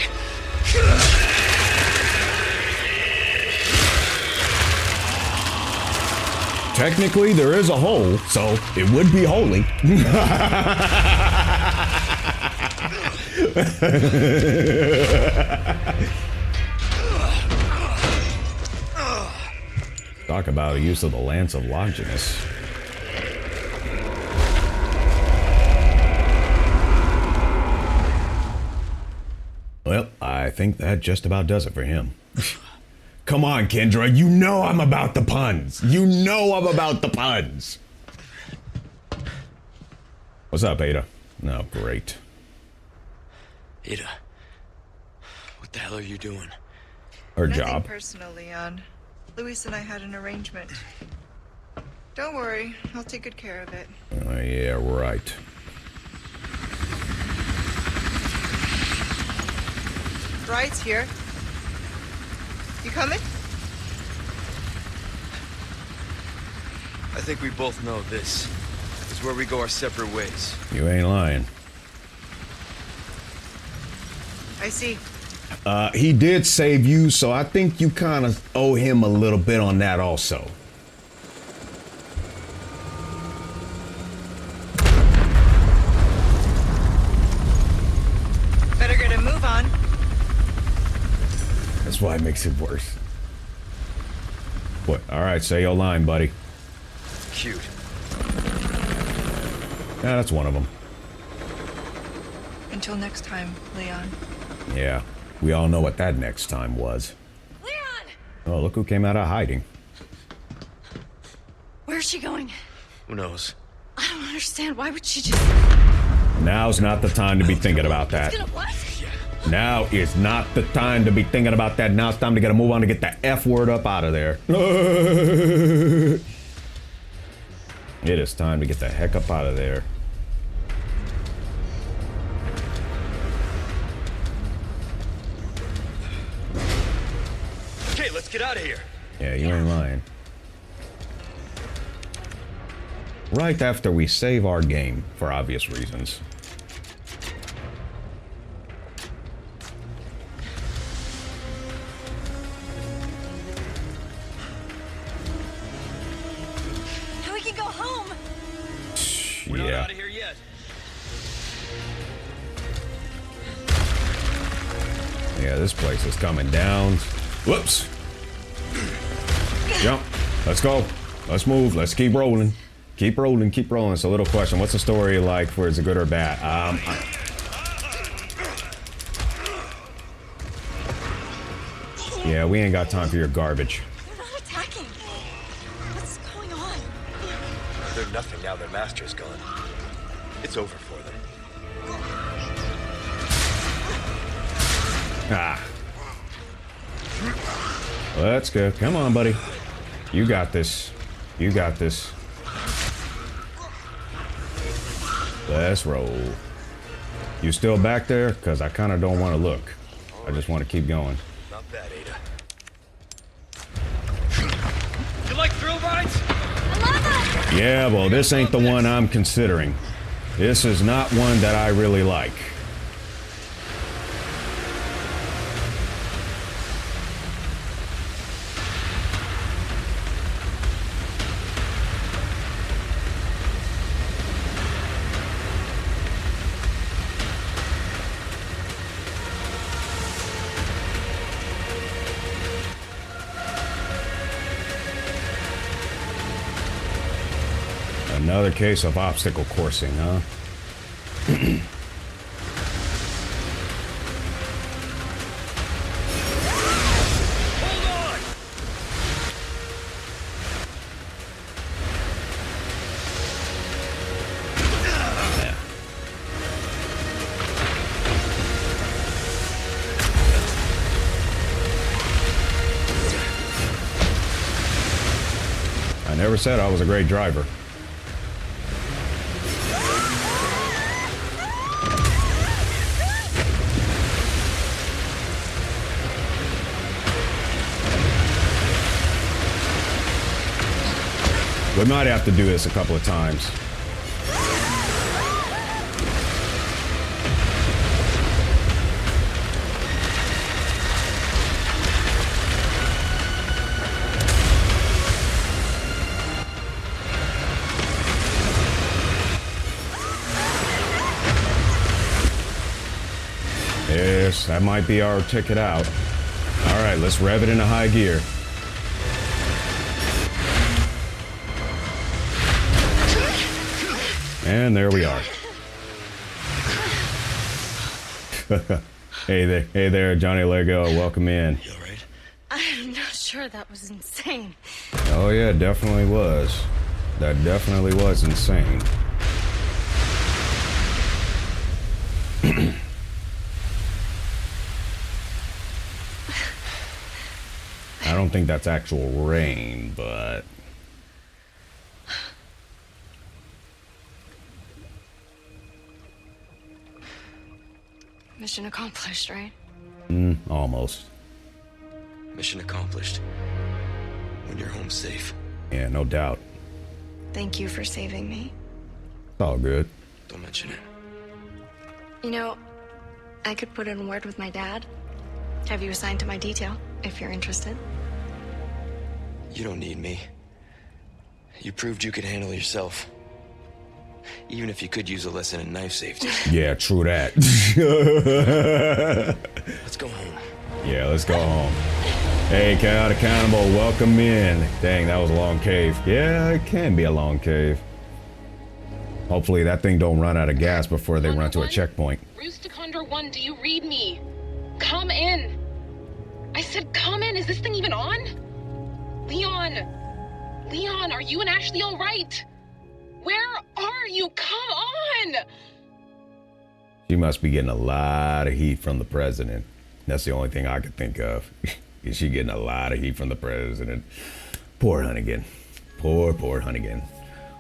Technically, there is a hole, so it would be holy. Talk about a use of the Lance of Longinus. Well, I think that just about does it for him. Come on, Kendra, you know I'm about the puns. You know I'm about the puns. What's up, Ada? No, great. Ada, what the hell are you doing? Her Nothing job. personal, Leon. Luis and I had an arrangement. Don't worry, I'll take good care of it. Yeah, right. Ride's here. You coming? I think we both know this is where we go our separate ways. You ain't lying. I see. He did save you, so I think you kind of owe him a little bit on that also. Better get a move on. That's why it makes it worse. What? All right, say your line, buddy. Cute. Yeah, that's one of them. Until next time, Leon. Yeah, we all know what that next time was. Leon! Oh, look who came out of hiding. Where's she going? Who knows? I don't understand. Why would she just... Now's not the time to be thinking about that. Gonna what? Now is not the time to be thinking about that. Now it's time to get a move on to get the F word up out of there. It is time to get the heck up out of there. Okay, let's get out of here. Yeah, you ain't lying. Right after we save our game, for obvious reasons. Now we can go home. We're not Yeah. out of here yet. Yeah, this place is coming down. Whoops. Jump. Let's go. Let's move. Let's keep rolling. Keep rolling. Keep rolling. So, little question. What's the story like for is it good or bad? Yeah, we ain't got time for your garbage. They're not attacking. What's going on? They're nothing now their master's gone. It's over for them. Ah. Let's go. Come on, buddy. You got this. You got this. Let's roll. You still back there? Because I kind of don't want to look. I just want to keep going. Not bad, Ada. You like thrill rides? Yeah, well, this ain't the one I'm considering. This is not one that I really like. Another case of obstacle coursing, huh? I never said I was a great driver. We might have to do this a couple of times. Yes, that might be our ticket out. All right, let's rev it into high gear. And there we are. Hey there, Johnny Lego. Welcome in. You alright? I'm not sure, that was insane. Oh yeah, it definitely was. That definitely was insane. I don't think that's actual rain, but... Mission accomplished, right? Almost. Mission accomplished. When you're home safe. Yeah, no doubt. Thank you for saving me. It's all good. Don't mention it. You know, I could put in a word with my dad. Have you assigned to my detail, if you're interested. You don't need me. You proved you could handle yourself. Even if you could use a lesson in knife safety. Yeah, true that. Let's go home. Yeah, let's go home. Hey, Chaotic Cannibal, welcome in. Dang, that was a long cave. Yeah, it can be a long cave. Hopefully that thing don't run out of gas before they run to a checkpoint. Rooster Condor 1, do you read me? Come in. I said come in. Is this thing even on? Leon, are you and Ashley all right? Where are you? Come on! She must be getting a lot of heat from the president. That's the only thing I could think of. Is she getting a lot of heat from the president? Poor Hunnigan. Poor Hunnigan.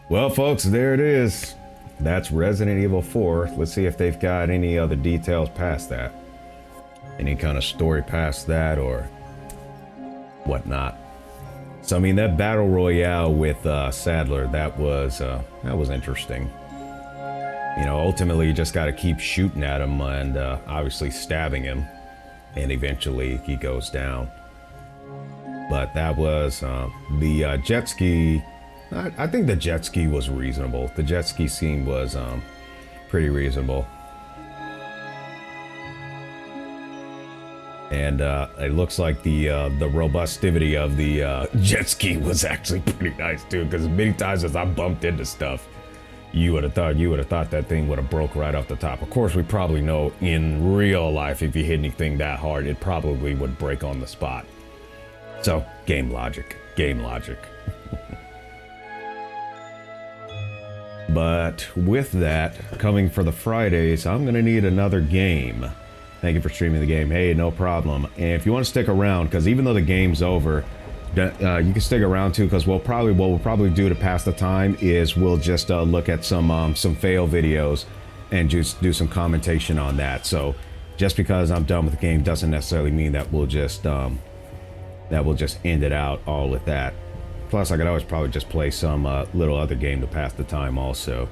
Well, folks, there it is. That's Resident Evil 4. Let's see if they've got any other details past that. Any kind of story past that or whatnot. So, I mean, that battle royale with Sadler, that was interesting. You know, ultimately, you just got to keep shooting at him and obviously stabbing him. And eventually, he goes down. But that was the jet ski. I think the jet ski was reasonable. The jet ski scene was pretty reasonable. And it looks like the robustivity of the jet ski was actually pretty nice too. Because many times as I bumped into stuff, you would have thought that thing would have broke right off the top. Of course, we probably know in real life if you hit anything that hard, it probably would break on the spot. So game logic. But with that, coming for the Fridays, I'm gonna need another game. Thank you for streaming the game. Hey, no problem. And if you want to stick around, because even though the game's over, you can stick around too. Because what we'll probably do to pass the time is we'll just look at some fail videos and just do some commentation on that. So just because I'm done with the game doesn't necessarily mean that we'll just end it out all with that. Plus, I could always probably just play some little other game to pass the time also.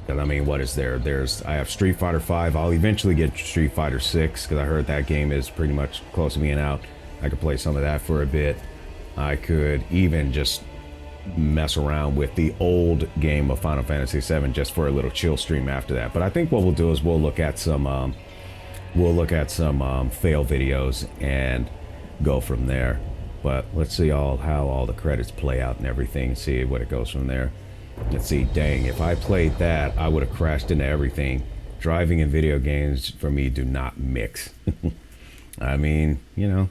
I mean, what is there? I have Street Fighter 5. I'll eventually get Street Fighter 6 because I heard that game is pretty much close to being out. I could play some of that for a bit. I could even just mess around with the old game of Final Fantasy VII just for a little chill stream after that. But I think what we'll do is we'll look at some fail videos and go from there. But let's see how all the credits play out and everything. See what it goes from there. Let's see, dang, if I played that, I would have crashed into everything. Driving and video games, for me, do not mix. I mean, you know,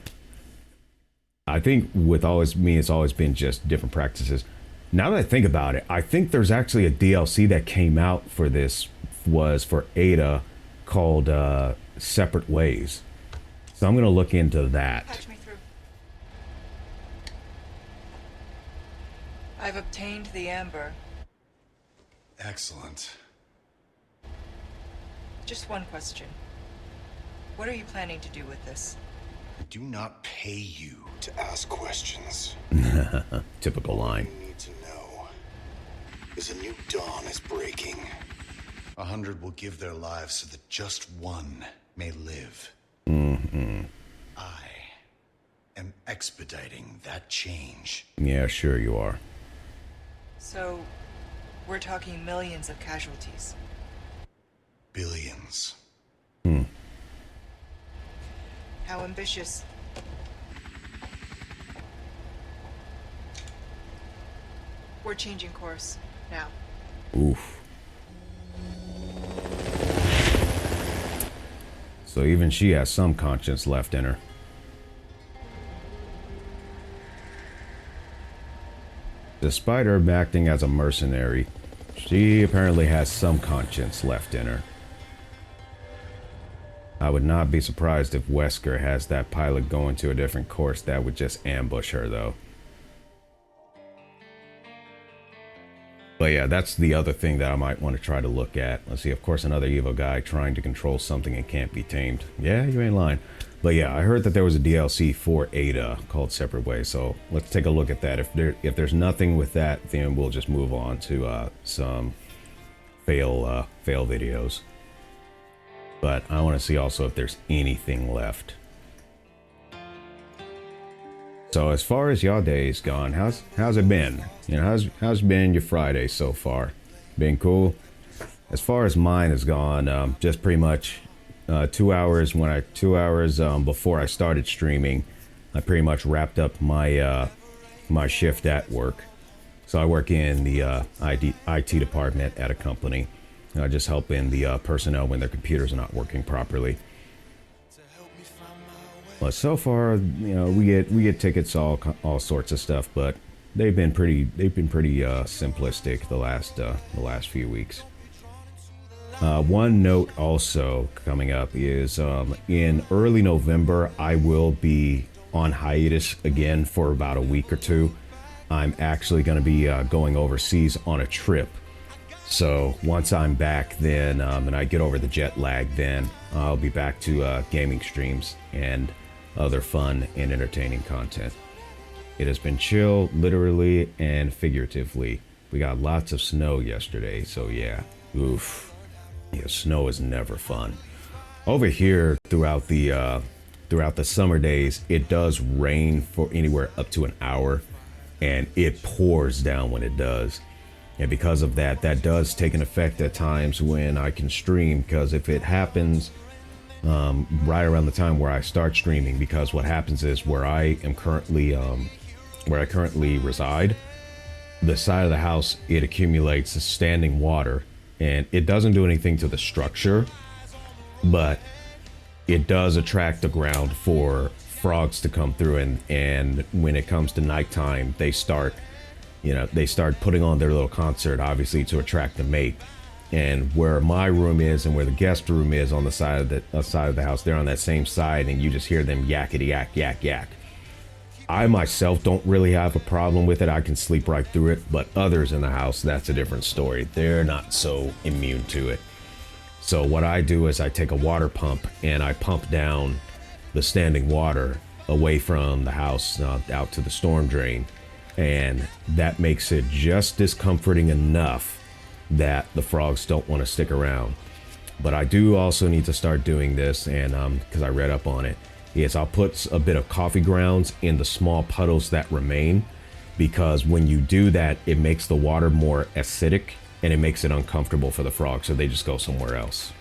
I think with always me, it's always been just different practices. Now that I think about it, I think there's actually a DLC that came out for this, was for Ada, called Separate Ways. So I'm going to look into that. Patch me through. I've obtained the amber. Excellent. Just one question. What are you planning to do with this? I do not pay you to ask questions. Typical line. All you need to know is a new dawn is breaking. 100 will give their lives so that just one may live. I am expediting that change. Yeah, sure you are. So, we're talking millions of casualties. Billions. How ambitious? We're changing course now. Oof. So even she has some conscience left in her. Despite her acting as a mercenary, she apparently has some conscience left in her. I would not be surprised if Wesker has that pilot going to a different course that would just ambush her, though. But yeah, that's the other thing that I might want to try to look at. Let's see, of course, another evil guy trying to control something and can't be tamed. Yeah, you ain't lying. But yeah, I heard that there was a DLC for Ada called Separate Ways, so let's take a look at that. If there's nothing with that, then we'll just move on to some fail videos. But I want to see also if there's anything left. So as far as y'all days gone, how's it been? You know, how's been your Friday so far? Been cool? As far as mine has gone, just pretty much 2 hours before I started streaming, I pretty much wrapped up my my shift at work. So I work in the IT department at a company. I just help in the personnel when their computers are not working properly. But so far, you know, we get tickets, all sorts of stuff, but they've been pretty simplistic the last few weeks. One note also coming up is in early November, I will be on hiatus again for about a week or two. I'm actually going to be going overseas on a trip. So once I'm back then, and I get over the jet lag, then I'll be back to gaming streams and other fun and entertaining content. It has been chill, literally and figuratively. We got lots of snow yesterday, so yeah, oof. Yeah, snow is never fun. Over here, throughout the summer days, it does rain for anywhere up to an hour, and it pours down when it does. And because of that, that does take an effect at times when I can stream, because if it happens right around the time where I start streaming, because what happens is where I currently reside, the side of the house, it accumulates standing water, and it doesn't do anything to the structure, but it does attract the ground for frogs to come through, and when it comes to nighttime, they start putting on their little concert, obviously to attract the mate. And where my room is and where the guest room is on the side of the house, they're on that same side, and you just hear them yakety yak yak yak. I myself don't really have a problem with it. I can sleep right through it, but others in the house, that's a different story. They're not so immune to it. So what I do is I take a water pump and I pump down the standing water away from the house out to the storm drain. And that makes it just discomforting enough that the frogs don't want to stick around. But I do also need to start doing this, and because I read up on it, is I'll put a bit of coffee grounds in the small puddles that remain, because when you do that, it makes the water more acidic and it makes it uncomfortable for the frogs, so they just go somewhere else.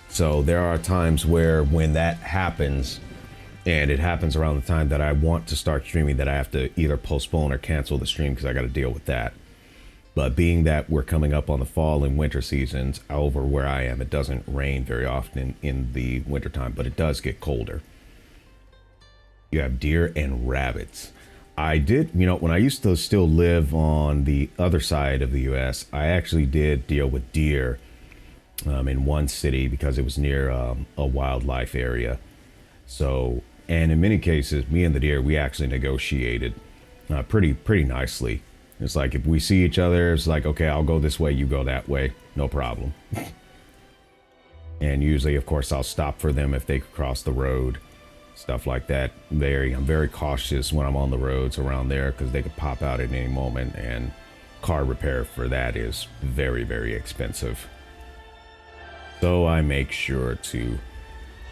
So there are times where when that happens, And it happens around the time that I want to start streaming that I have to either postpone or cancel the stream because I got to deal with that. But being that we're coming up on the fall and winter seasons over where I am, it doesn't rain very often in the wintertime, but it does get colder. You have deer and rabbits. I did, you know, when I used to still live on the other side of the U.S., I actually did deal with deer in one city because it was near a wildlife area. So, and in many cases, me and the deer, we actually negotiated pretty nicely. It's like if we see each other, it's like, okay, I'll go this way, you go that way, no problem. And usually, of course, I'll stop for them if they cross the road, stuff like that. I'm very cautious when I'm on the roads around there because they could pop out at any moment, and car repair for that is very, very expensive. So I make sure to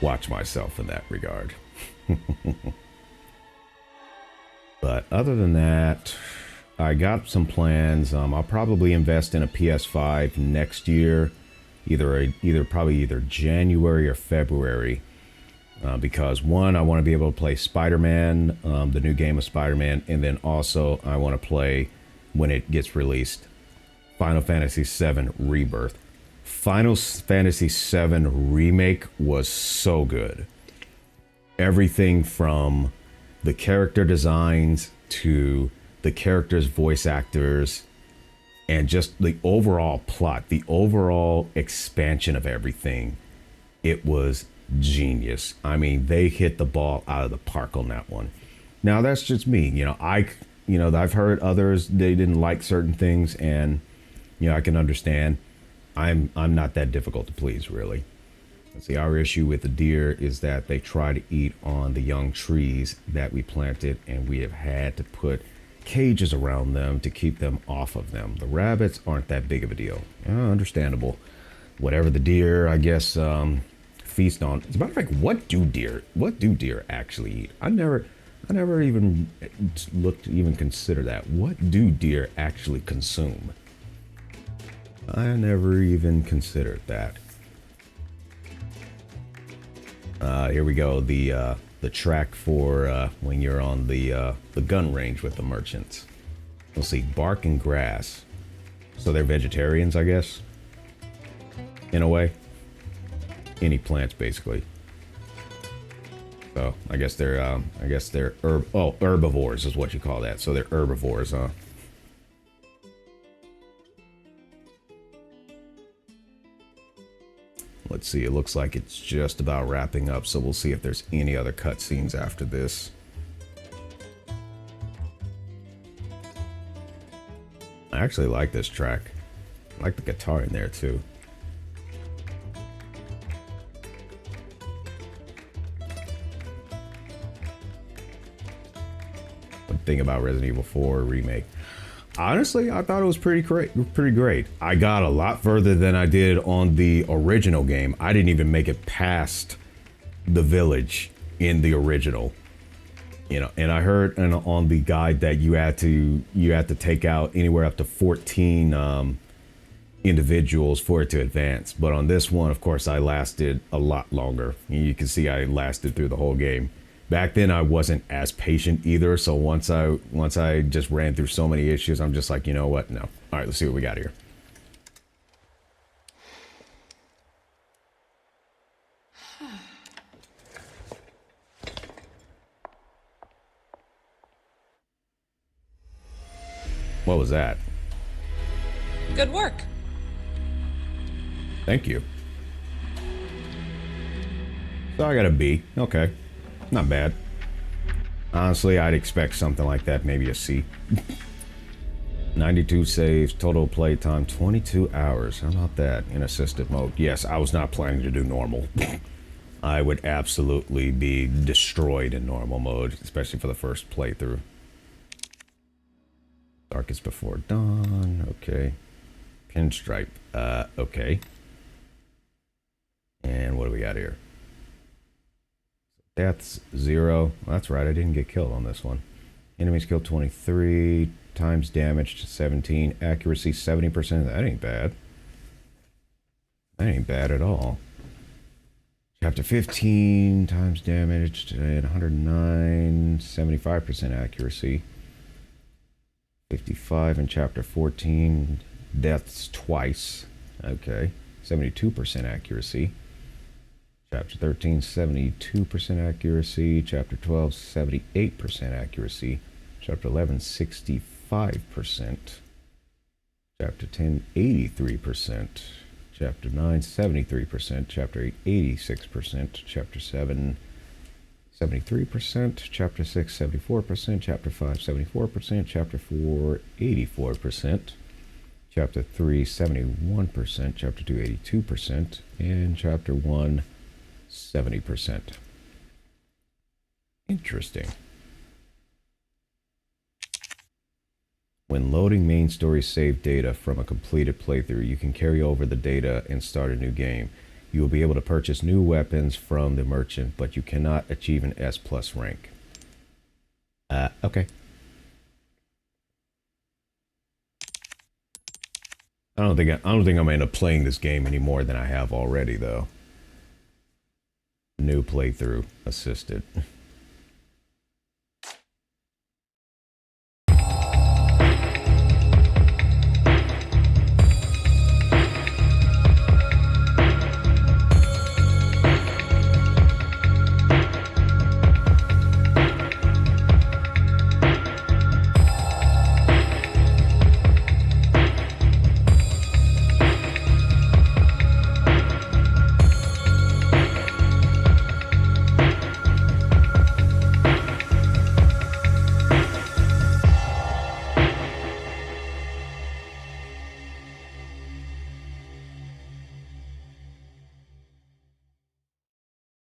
watch myself in that regard. But other than that, I got some plans. I'll probably invest in a PS5 next year, either January or February, because one, I want to be able to play Spider-Man, the new game of Spider-Man, and then also I want to play, when it gets released, Final Fantasy VII Rebirth. Final Fantasy VII Remake was so good. Everything from the character designs to the characters' voice actors, and just the overall plot, the overall expansion of everything. It was genius. I mean, they hit the ball out of the park on that one. Now, that's just me. You know, I've heard others, they didn't like certain things, and, you know, I can understand. I'm not that difficult to please, really. See, our issue with the deer is that they try to eat on the young trees that we planted, and we have had to put cages around them to keep them off of them. The rabbits aren't that big of a deal. Understandable. Whatever the deer, I guess, feast on. As a matter of fact, what do deer actually eat? I never even looked to even consider that. What do deer actually consume? I never even considered that. Here we go. The track for when you're on the gun range with the merchants. Let's see, bark and grass. So they're vegetarians, I guess. In a way, any plants basically. So I guess they're herbivores is what you call that. So they're herbivores, huh? Let's see, it looks like it's just about wrapping up, so we'll see if there's any other cutscenes after this. I actually like this track. I like the guitar in there too. One thing about Resident Evil 4 Remake. Honestly, I thought it was pretty great. I got a lot further than I did on the original game. I didn't even make it past the village in the original. You know, and I heard on the guide that you had to take out anywhere up to 14 individuals for it to advance. But on this one, of course, I lasted a lot longer. You can see I lasted through the whole game. Back then, I wasn't as patient either. So once I just ran through so many issues, I'm just like, you know what? No. All right, let's see what we got here. What was that? Good work. Thank you. So I got a B. Okay. Not bad. Honestly, I'd expect something like that, maybe a C. 92 saves, total play time 22 hours. How about that in assisted mode? Yes, I was not planning to do normal. I would absolutely be destroyed in normal mode, especially for the first playthrough. Darkest Before Dawn, okay. Pinstripe, okay. And what do we got here? Deaths 0. Well, that's right, I didn't get killed on this one. Enemies killed 23, times damage 17, accuracy 70%. That ain't bad. That ain't bad at all. Chapter 15 times damage and 109, 75% accuracy. 55 in chapter 14, deaths twice. Okay, 72% accuracy. Chapter 13, 72% accuracy. Chapter 12, 78% accuracy. Chapter 11, 65%. Chapter 10, 83%. Chapter 9, 73%. Chapter 8, 86%. Chapter 7, 73%. Chapter 6, 74%. Chapter 5, 74%. Chapter 4, 84%. Chapter 3, 71%. Chapter 2, 82%. And Chapter 1, 70%. Interesting. When loading main story save data from a completed playthrough, you can carry over the data and start a new game. You will be able to purchase new weapons from the merchant, but you cannot achieve an S+ rank. Okay. I don't think I'm gonna end up playing this game any more than I have already, though. New playthrough assisted.